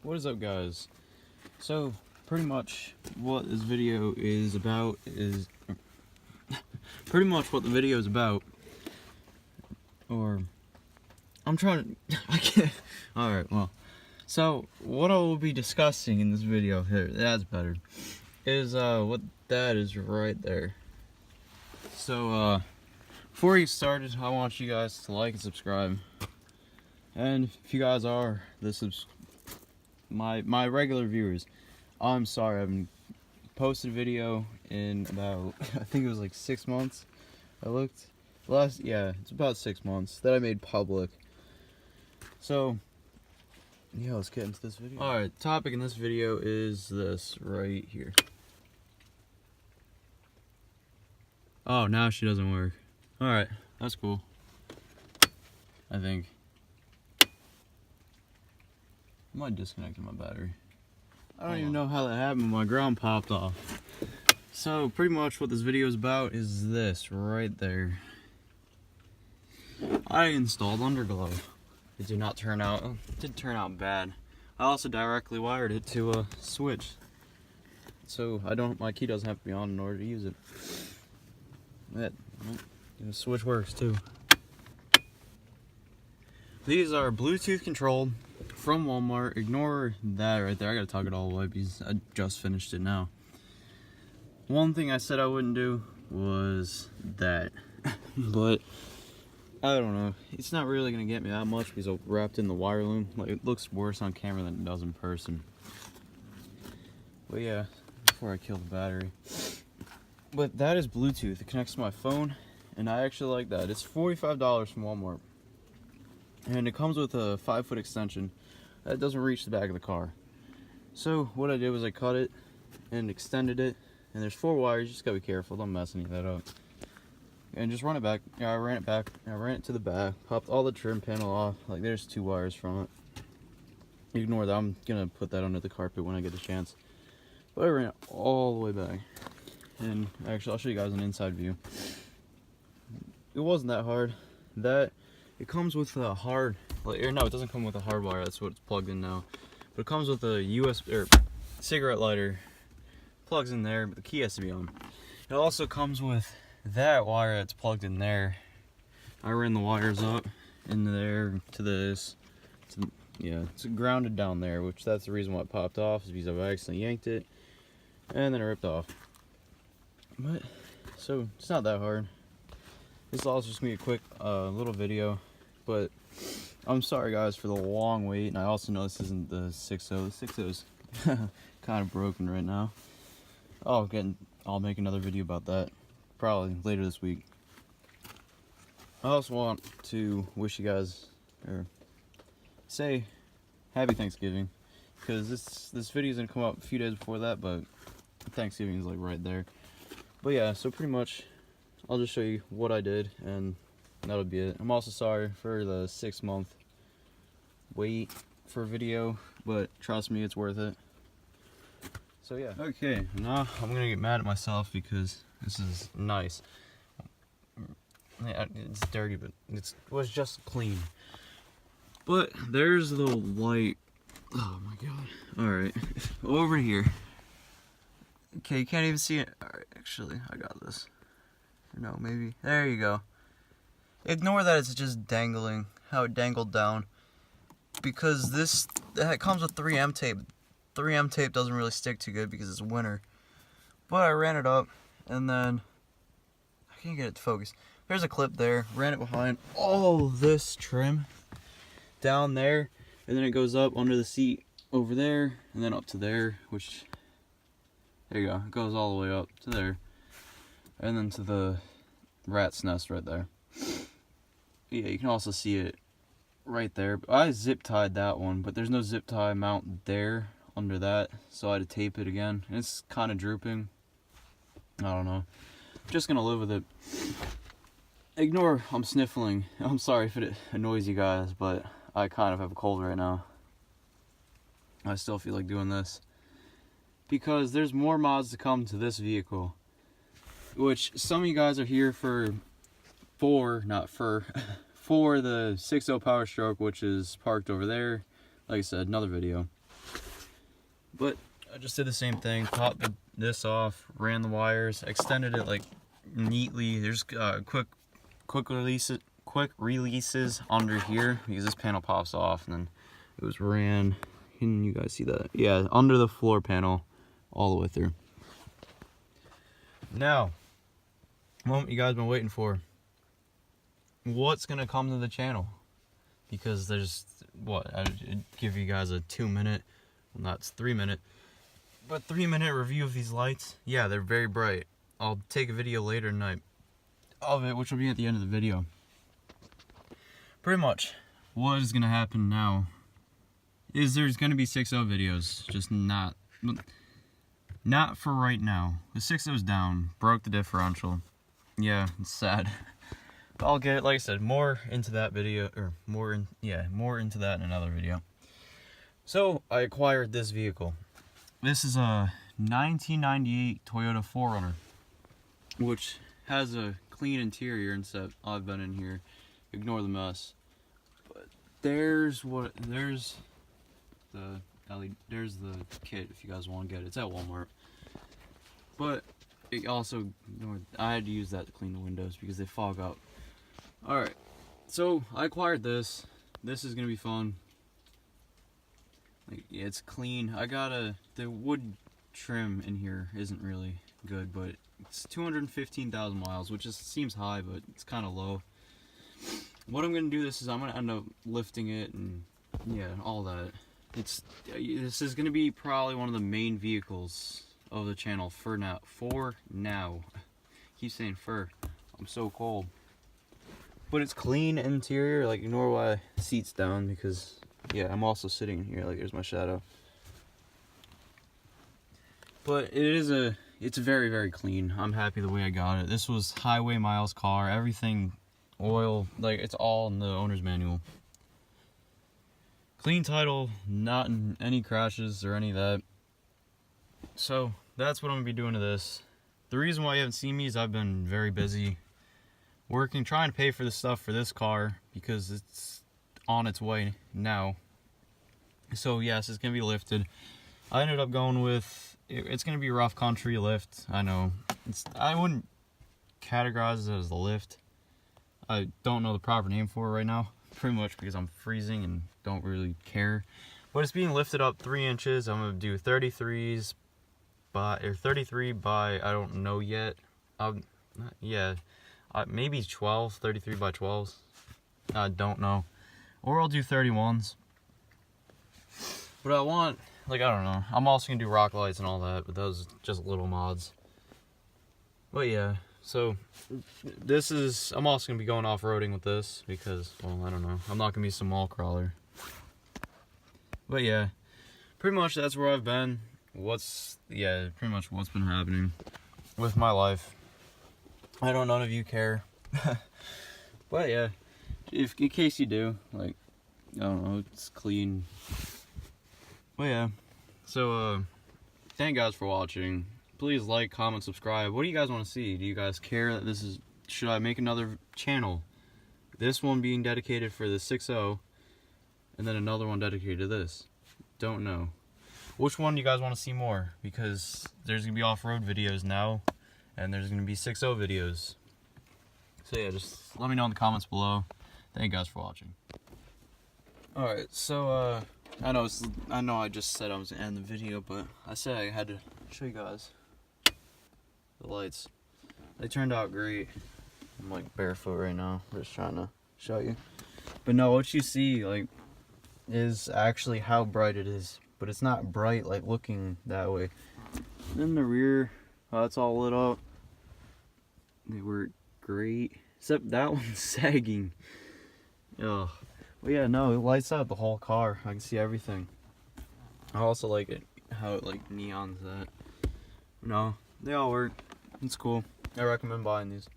What is up, guys? So pretty much what this video is about is pretty much what the video is about, or I'm trying to I can't. Alright, well, so what I will be discussing in this video here, that's better, is what that is right there. So before we get started, I want you guys to like and subscribe. And if you guys are my regular viewers, I'm sorry I haven't posted a video in about, I think it was like 6 months. I looked it's about 6 months that I made public. So yeah, let's get into this video. Alright, the topic in this video is this right here. Oh, now she doesn't work. Alright, that's cool, I think. I might disconnect my battery. I don't even know how that happened. My ground popped off. So pretty much what this video is about is this right there. I installed underglow. It did not turn out. It did turn out bad. I also directly wired it to a switch, so my key doesn't have to be on in order to use it. The switch works too. These are Bluetooth controlled from Walmart. Ignore that right there. I gotta talk it all away because I just finished it now. One thing I said I wouldn't do was that, but I don't know. It's not really gonna get me that much because it's wrapped in the wire loom. Like, it looks worse on camera than it does in person. But yeah, before I kill the battery. But that is Bluetooth. It connects to my phone, and I actually like that. It's $45 from Walmart. And it comes with a 5-foot extension that doesn't reach the back of the car. So what I did was I cut it and extended it, and there's 4 wires. You just gotta be careful, don't mess any of that up. And just run it back. I ran it back. I ran it to the back, popped all the trim panel off. Like, there's 2 wires from it. Ignore that. I'm gonna put that under the carpet when I get a chance. But I ran it all the way back. And actually, I'll show you guys an inside view. It wasn't that hard. It comes with a hard, no, it doesn't come with a hard wire. That's what it's plugged in now. But it comes with a USB or cigarette lighter. Plugs in there, but the key has to be on. It also comes with that wire that's plugged in there. I ran the wires up into there to this. It's grounded down there, which that's the reason why it popped off, is because I've accidentally yanked it and then it ripped off. But so it's not that hard. This is also just gonna be a quick little video. But I'm sorry guys for the long wait, and I also know this isn't the 6.0. The 6.0 is kind of broken right now. I'll make another video about that probably later this week. I also want to wish you guys, or say happy Thanksgiving, because this video is gonna come up a few days before that, but Thanksgiving is like right there. But yeah, so pretty much I'll just show you what I did, and that'll be it. I'm also sorry for the 6-month wait for a video, but trust me, it's worth it. So yeah. Okay, now I'm gonna get mad at myself because this is nice. Yeah, it's dirty, but it was just clean. But there's the light. Oh my god. Alright, over here. Okay, you can't even see it. Alright, actually, I got this. No, maybe. There you go. Ignore that it's just dangling, how it dangled down, because that comes with 3M tape. 3M tape doesn't really stick too good because it's winter. But I ran it up, and then I can't get it to focus. There's a clip there. Ran it behind all this trim down there, and then it goes up under the seat over there, and then up to there, which, there you go. It goes all the way up to there, and then to the rat's nest right there. Yeah, you can also see it right there. I zip tied that one, but there's no zip tie mount there under that, so I had to tape it again. It's kind of drooping. I don't know. Just gonna live with it. Ignore I'm sniffling. I'm sorry if it annoys you guys, but I kind of have a cold right now. I still feel like doing this because there's more mods to come to this vehicle, which some of you guys are here for the 6.0 Power Stroke, which is parked over there. Like I said, another video. But I just did the same thing, popped this off, ran the wires, extended it like neatly. There's quick releases under here because this panel pops off, and then it was ran. Can you guys see that? Yeah, under the floor panel all the way through. Now, moment you guys been waiting for. What's gonna come to the channel? Because there's what, I'd give you guys a 2-minute, well, not 3-minute, but 3-minute review of these lights. Yeah, they're very bright. I'll take a video later tonight of it, which will be at the end of the video. Pretty much what is gonna happen now is there's gonna be 6.0 videos, just not for right now. The 6.0's down, broke the differential. Yeah, it's sad. But I'll get, like I said, more into that video, or more into that in another video. So I acquired this vehicle. This is a 1998 Toyota 4Runner, which has a clean interior, instead I've been in here. Ignore the mess. But there's the kit if you guys want to get it. It's at Walmart. But it also, I had to use that to clean the windows because they fog up. Alright, so I acquired this. This is gonna be fun. Like, yeah, it's clean. The wood trim in here isn't really good, but it's 215,000 miles, which seems high, but it's kind of low. What I'm gonna do is I'm gonna end up lifting it and yeah, all that. This is gonna be probably one of the main vehicles of the channel for now. I keep saying fur. I'm so cold. But it's clean interior. Like, ignore why seat's down, because yeah, I'm also sitting in here. Like, there's my shadow. But it's very, very clean. I'm happy the way I got it. This was highway miles car, everything oil, like it's all in the owner's manual. Clean title, not in any crashes or any of that. So that's what I'm gonna be doing to this. The reason why you haven't seen me is I've been very busy working, trying to pay for the stuff for this car because it's on its way now. So yes, it's gonna be lifted. I ended up going with, it's gonna be a rough country lift. I know, I wouldn't categorize it as a lift. I don't know the proper name for it right now, pretty much because I'm freezing and don't really care. But it's being lifted up 3 inches. I'm gonna do 33s by, or 33 by, I don't know yet. Maybe 12, 33 by 12s. I don't know. Or I'll do 31s. But I want, like, I don't know. I'm also gonna do rock lights and all that, but those are just little mods. But yeah, so this is, I'm also gonna be going off-roading with this because, well, I don't know. I'm not gonna be some wall crawler. But yeah, pretty much that's where I've been. Pretty much what's been happening with my life. I know none of you care. But yeah, in case you do, like, I don't know, it's clean. But yeah, so thank you guys for watching. Please like, comment, subscribe. What do you guys want to see? Do you guys care that this is, should I make another channel? This one being dedicated for the 6.0, and then another one dedicated to this. Don't know. Which one do you guys want to see more? Because there's going to be off-road videos now, and there's going to be 6.0 videos. So yeah, just let me know in the comments below. Thank you guys for watching. Alright, so I know I just said I was gonna end the video, but I said I had to show you guys the lights. They turned out great. I'm like barefoot right now, just trying to show you. But no, what you see like is actually how bright it is, but it's not bright like looking that way. Then the rear, it's all lit up. They work great, except that one's sagging. Ugh. But yeah, no, it lights up the whole car. I can see everything. I also like it, how it like neons that. No, they all work. It's cool. I recommend buying these.